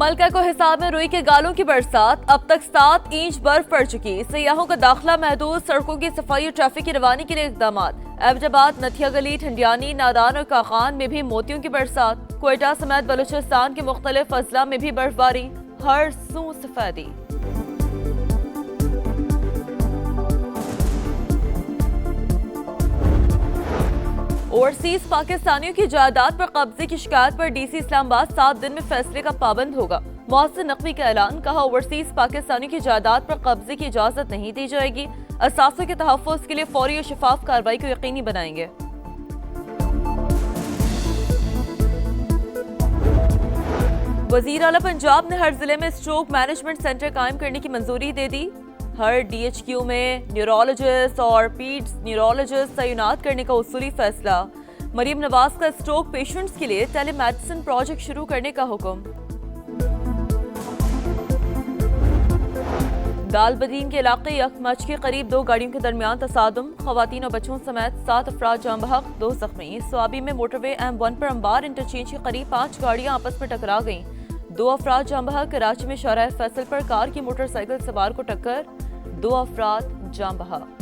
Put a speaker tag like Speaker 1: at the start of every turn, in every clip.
Speaker 1: मलका को हिसार में रुई के गालों की बरसात, अब तक 7 इंच बर्फ पड़ चुकी। सयाहों का दाखिला महदूद, सड़कों की सफाई और ट्रैफिक की रवानी के लिए इकदाम। एबटाबाद, नथिया गली, ठंडियानी, नादान और काखान में भी मोतियों की बरसात। क्वेटा समेत बलूचिस्तान के मुख्तलिफ अजला में भी बर्फबारी, हर सू सफेदी। ओवरसीज पाकिस्तानियों की जायदाद पर कब्जे की शिकायत पर डीसी इस्लामाबाद 7 दिन में फैसले का पाबंद होगा। मोहसिन नकवी का ऐलान, कहा ओवरसीज पाकिस्तानियों की जायदाद पर कब्जे की इजाजत नहीं दी जाएगी। असासों के तहफ़्फ़ुज़ के लिए फौरी और शफाफ कार्रवाई को यकीनी बनाएंगे। वज़ीर आला पंजाब ने हर जिले में स्ट्रोक मैनेजमेंट सेंटर कायम करने की मंजूरी दे दी। हर DHQ में न्यूरोलॉजिस्ट और पीड्स न्यूरोलॉजिस्ट तैनात करने का उसूली फैसला। मरीम नवाज का स्ट्रोक पेशेंट्स के लिए टेलीमेडिसिन प्रोजेक्ट शुरू करने का हुक्म। दालबदीन के इलाके यकमच के करीब 2 गाड़ियों के दरमियान तसादुम, खवातीन और बच्चों समेत 7 अफराद जाम बहक, 2 जख्मी। स्वाबी में मोटरवे M1 पर अंबार इंटरचेंज के करीब 5 गाड़ियां आपस में टकरा गईं, 2 अफराद जाम बहक। कराची में शाहराह फैसल पर कार की मोटरसाइकिल सवार को टक्कर, 2 अफराद जाम बहक।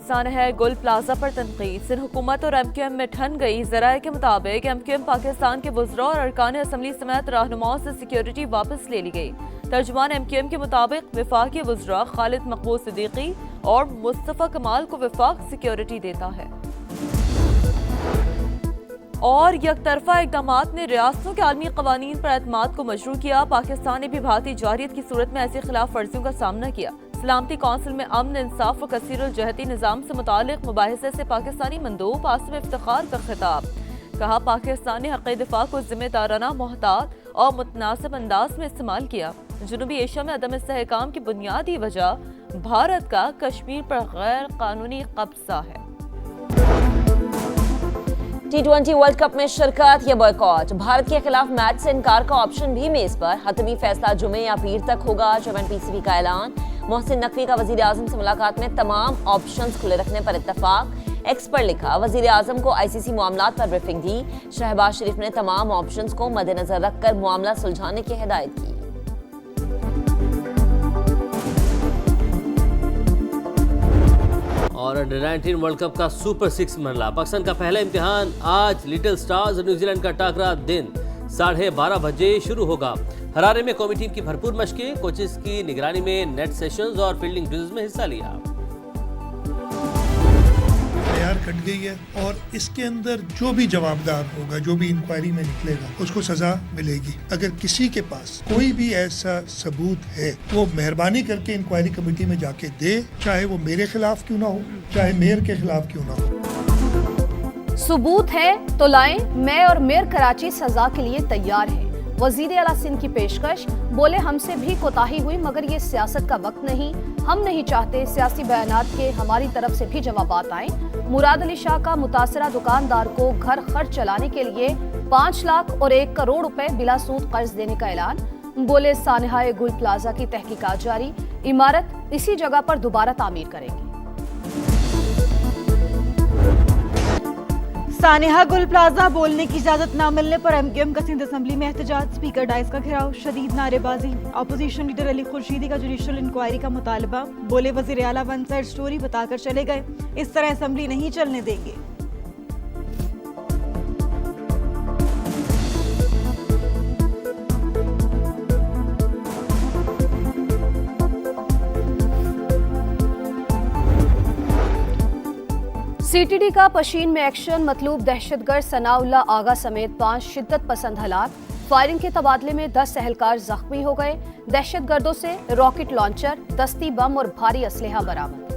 Speaker 1: सानहा गुल प्लाजा पर तनकीद, सिंध हुकूमत और MQM में ठन गई। ज़राए के मुताबिक MQM पाकिस्तान के वुज़रा और अरकान असम्बली समेत रहनुमाओं से सिक्योरिटी वापस ले ली गई। तर्जुमान MQM के मुताबिक वफाकी वुज़रा खालिद मकबूल सिद्दीकी और मुस्तफ़ा कमाल को वफाक सिक्योरिटी देता है। और यकतरफा इक़दामात ने रियासतों के आलमी क़वानीन पर एतमाद को मजरू किया। पाकिस्तान ने भी भारतीय जारियत की सूरत में ऐसी खिलाफ वर्जियों का सामना किया। सलामती कौंसिल में अमन, इंसाफ व कसीरुल जहती निज़ाम से मुतालिक मुबाहिसे से पाकिस्तानी मंदूब आसिम इफ्तिखार का खिताब। कहा, पाकिस्तान ने हक़ दिफा को जिम्मेदाराना, मोहतात और मुतनासिब अंदाज में इस्तेमाल किया। जनूबी एशिया में अदम इस्तेहकाम की बुनियादी वजह भारत का कश्मीर पर गैर कानूनी कब्जा है।
Speaker 2: T20 वर्ल्ड कप में शिरकत या बॉयकॉट, भारत के खिलाफ मैच से इनकार का ऑप्शन भी मेज पर। हतमी फैसला जुमे या पीर तक होगा, चेयरमैन PCB का ऐलान। मोहसिन नकवी का वजीर आजम से मुलाकात में तमाम ऑप्शंस खुले रखने पर इत्तफाक। एक्स पर लिखा, वजीर आजम को ICC मामलात पर ब्रीफिंग दी। शहबाज शरीफ ने तमाम ऑप्शंस को मद्देनजर रखकर मामला सुलझाने की हिदायत की।
Speaker 3: और अंडर-19 वर्ल्ड कप का सुपर 6 मरला, पाकिस्तान का पहला इम्तिहान आज। लिटिल स्टार्स और न्यूजीलैंड का टाकरा दिन 12:30 बजे शुरू होगा। हरारे में कौमी टीम की भरपूर मशकें, कोचेस की निगरानी में नेट सेशंस और फील्डिंग ड्रिल्स में हिस्सा लिया।
Speaker 4: तैयार कट गई है और इसके अंदर जो भी जवाबदार होगा, जो भी इंक्वायरी में निकलेगा, उसको सजा मिलेगी। अगर किसी के पास कोई भी ऐसा सबूत है, वो मेहरबानी करके इंक्वायरी कमेटी में जाके दे, चाहे वो मेरे खिलाफ क्यों ना हो, चाहे मेयर के खिलाफ क्यों ना हो।
Speaker 5: सबूत है तो लाएं, मैं और मेयर कराची सजा के लिए तैयार है। वजीर आला सिंध की पेशकश, बोले हमसे भी कोताही हुई मगर ये सियासत का वक्त नहीं, हम नहीं चाहते सियासी बयानात के हमारी तरफ से भी जवाबात आए। मुराद अली शाह का मुतासरा दुकानदार को घर खर्च चलाने के लिए 5 लाख और 1 करोड़ रुपए बिला सूद कर्ज देने का ऐलान। बोले सानहा गुल प्लाजा की तहकीकात जारी, इमारत इसी जगह पर दोबारा तामीर करेंगे।
Speaker 6: सानेहा गुल प्लाजा बोलने की इजाजत न मिलने पर MQM का सिंध असेंबली में एहतजाज, स्पीकर डाइस का घेराव, शदीद नारेबाजी। अपोजिशन लीडर अली खुर्शीदी का जुडिशल इंक्वायरी का मुतालबा, बोले वजीर आला वन साइड स्टोरी बताकर चले गए, इस तरह असेंबली नहीं चलने देंगे।
Speaker 5: CTD का पशीन में एक्शन, मतलूब दहशतगर्द सनाउल्लाह आगा समेत 5 शिद्दत पसंद हलाक। फायरिंग के तबादले में 10 एहलकार जख्मी हो गए। दहशतगर्दों से रॉकेट लॉन्चर, दस्ती बम और भारी असलहा बरामद।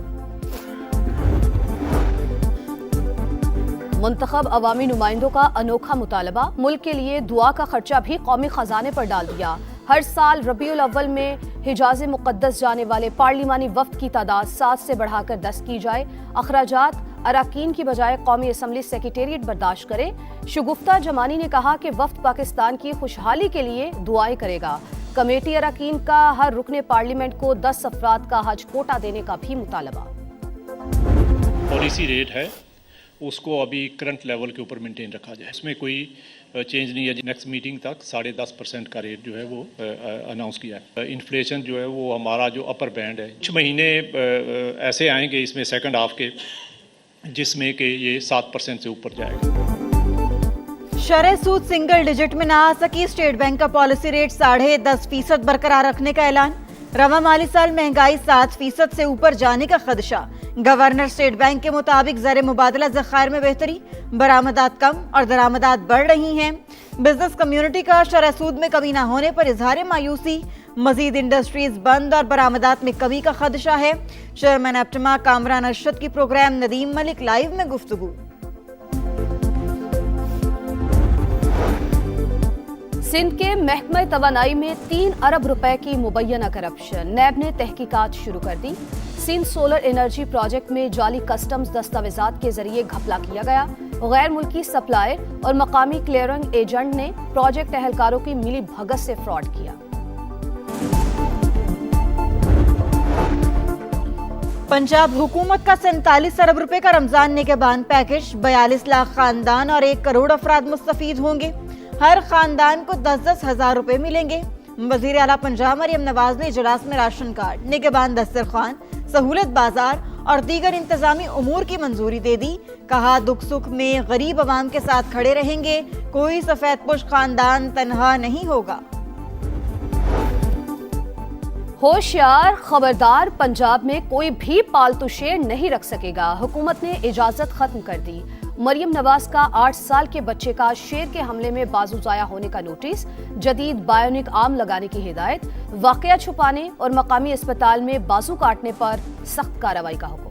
Speaker 5: मुंतखब अवामी नुमाइंदों का अनोखा मुतालबा, मुल्क के लिए दुआ का खर्चा भी कौमी खजाने पर डाल दिया। हर साल रबीउल अव्वल में हिजाज मुक़द्दस जाने वाले पार्लिमानी वफ्द की तादाद 7 से बढ़ाकर 10 की जाए। अखराजात अराकीन की बजाय कौमी असम्बली सेक्रेटेरिएट बर्दाश्त करे। शगुफ्ता जमानी ने कहा कि वफ्द पाकिस्तान की खुशहाली के लिए दुआएं करेगा। कमेटी अराकीन का हर रुकने पार्लियामेंट को 10 अफराद का हज कोटा देने का भी मुतालबा।
Speaker 7: पॉलिसी रेट है उसको अभी करंट लेवल के ऊपर मेंटेन रखा जाए, इसमें कोई चेंज नहीं है। नेक्स्ट मीटिंग तक 10.5% का रेट जो है वो अनाउंस किया है। इन्फ्लेशन जो है वो हमारा जो अपर बैंड है, कुछ महीने ऐसे आएंगे इसमें सेकंड हाफ के जिसमें कि ये 7% से ऊपर जाएगा।
Speaker 6: शरह सूद सिंगल डिजिट में ना आ सकी, स्टेट बैंक का पॉलिसी रेट 10.5% बरकरार रखने का ऐलान। रवा माली साल महंगाई 7% से ऊपर जाने का खदशा। गवर्नर स्टेट बैंक के मुताबिक ज़र मुबादला ज़खायर में बेहतरी, बरामदात कम और दरामदात बढ़ रही हैं। बिजनेस कम्युनिटी का शरह सूद में कमी न होने पर इजहार मायूसी। मजीद इंडस्ट्रीज बंद और बरामदात में कमी का खदशा है। चेयरमैन एप्टमा कामरान अरशद की प्रोग्राम नदीम मलिक लाइव में गुफ्तगू।
Speaker 5: सिंध के महकमा तवानाई में 3 अरब रुपए की मुबैना करप्शन, नैब ने तहकीकात शुरू कर दी। सिंध सोलर एनर्जी प्रोजेक्ट में जाली कस्टम्स दस्तावेजात के जरिए घपला किया गया। गैर मुल्की सप्लायर और मकामी क्लियरिंग एजेंट ने प्रोजेक्ट एहलकारों की मिली भगत से फ्रॉड किया।
Speaker 6: पंजाब हुकूमत का 47 अरब रुपए का रमजान निगहबान पैकेज, 42 लाख खानदान और 1 करोड़ अफराद मुस्तफीद होंगे। हर खानदान को 10-10 हजार रुपए मिलेंगे। वजीर आला पंजाब मरियम नवाज ने इजलास में राशन कार्ड, निगहबान दस्तरखान, सहूलत बाजार और दीगर इंतजामी उमूर की मंजूरी दे दी। कहा दुख सुख में गरीब अवाम के साथ खड़े रहेंगे, कोई सफेदपोश खानदान तनहा नहीं होगा।
Speaker 5: होशियार, खबरदार, पंजाब में कोई भी पालतू शेर नहीं रख सकेगा। हुकूमत ने इजाजत खत्म कर दी। मरियम नवाज का 8 साल के बच्चे का शेर के हमले में बाजू जाया होने का नोटिस, जदीद बायोनिक आर्म लगाने की हिदायत, वाकया छुपाने और मकामी अस्पताल में बाजू काटने पर सख्त कार्रवाई का हुक्म।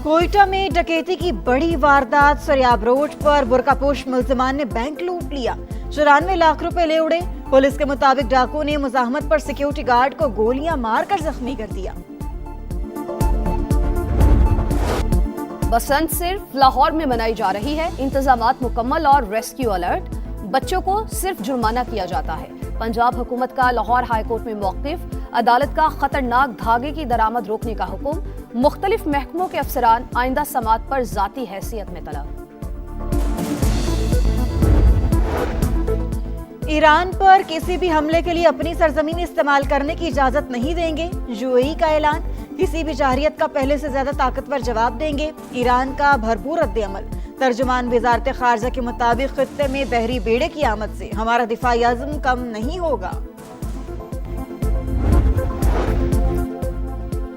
Speaker 6: कोयटा में डकैती की बड़ी वारदात, सरियाब रोड पर बुरकापोश मुल्जिमान ने बैंक लूट लिया, 94 लाख रुपए ले उड़े। पुलिस के मुताबिक डाकू ने मुजाहमत पर सिक्योरिटी गार्ड को गोलियां मारकर जख्मी कर दिया।
Speaker 5: बसंत सिर्फ लाहौर में मनाई जा रही है, इंतजामात मुकम्मल और रेस्क्यू अलर्ट। बच्चों को सिर्फ जुर्माना किया जाता है। पंजाब हुकूमत का लाहौर हाईकोर्ट में मौक़िफ़, अदालत का खतरनाक धागे की दरामद रोकने का हुक्म। मुख्तलिफ महकमों के अफसरान आइंदा समात पर जाती हैसियत में तलब।
Speaker 6: ईरान पर किसी भी हमले के लिए अपनी सरजमीन इस्तेमाल करने की इजाजत नहीं देंगे, यूएई का ऐलान। किसी भी जाहिरियत का पहले से ज्यादा ताकतवर जवाब देंगे, ईरान का भरपूर रद्द-ए-अमल। तर्जुमान वजारत खारजा के मुताबिक खित्ते में बहरी बेड़े की आमद से हमारा दिफाई आज़म कम नहीं होगा।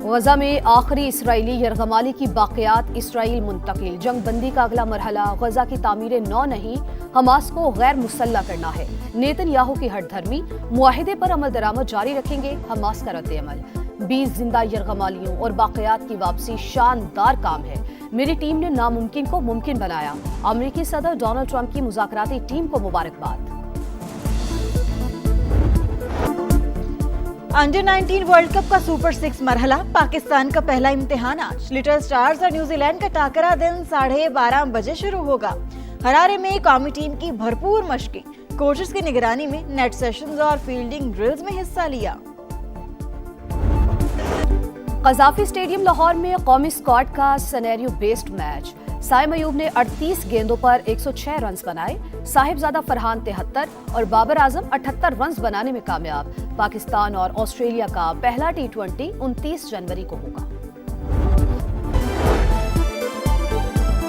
Speaker 5: गजा में आखिरी इसराइली यरगमाली की बाक़ियात, इसराइल मुंतकिल। जंग बंदी का अगला मरहला गजा की तामीर नौ नहीं, हमास को गैर मुसल्ला करना है। नेतन्याहू की हठधर्मी, मुआहिदे पर अमल दरामद जारी रखेंगे, हमास का रद्द-ए-अमल। 20 जिंदा यरगमालियों और बाक़ियात की वापसी शानदार काम है। मेरी टीम ने नामुमकिन को मुमकिन बनाया। अमेरिकी सदर डोनाल्ड ट्रंप की मुज़ाकराती टीम को मुबारकबाद।
Speaker 6: अंडर 19 वर्ल्ड कप का सुपर 6 मरहला, पाकिस्तान का पहला इम्तिहान आज। लिटिल स्टार्स और न्यूजीलैंड का टाकरा दिन 12:30 बजे शुरू होगा। हरारे में कौमी टीम की भरपूर मशकें, कोचेस की निगरानी में नेट सेशंस और फील्डिंग ड्रिल्स में हिस्सा लिया।
Speaker 5: कज़ाफी स्टेडियम लाहौर में कौमी स्क्वाड का scenario based match. Saim Ayub ने 38 गेंदों पर 106 रन बनाए। साहिबजादा फरहान 73 और बाबर आजम 78 रन बनाने में कामयाब। पाकिस्तान और ऑस्ट्रेलिया का पहला T20 29 जनवरी को होगा।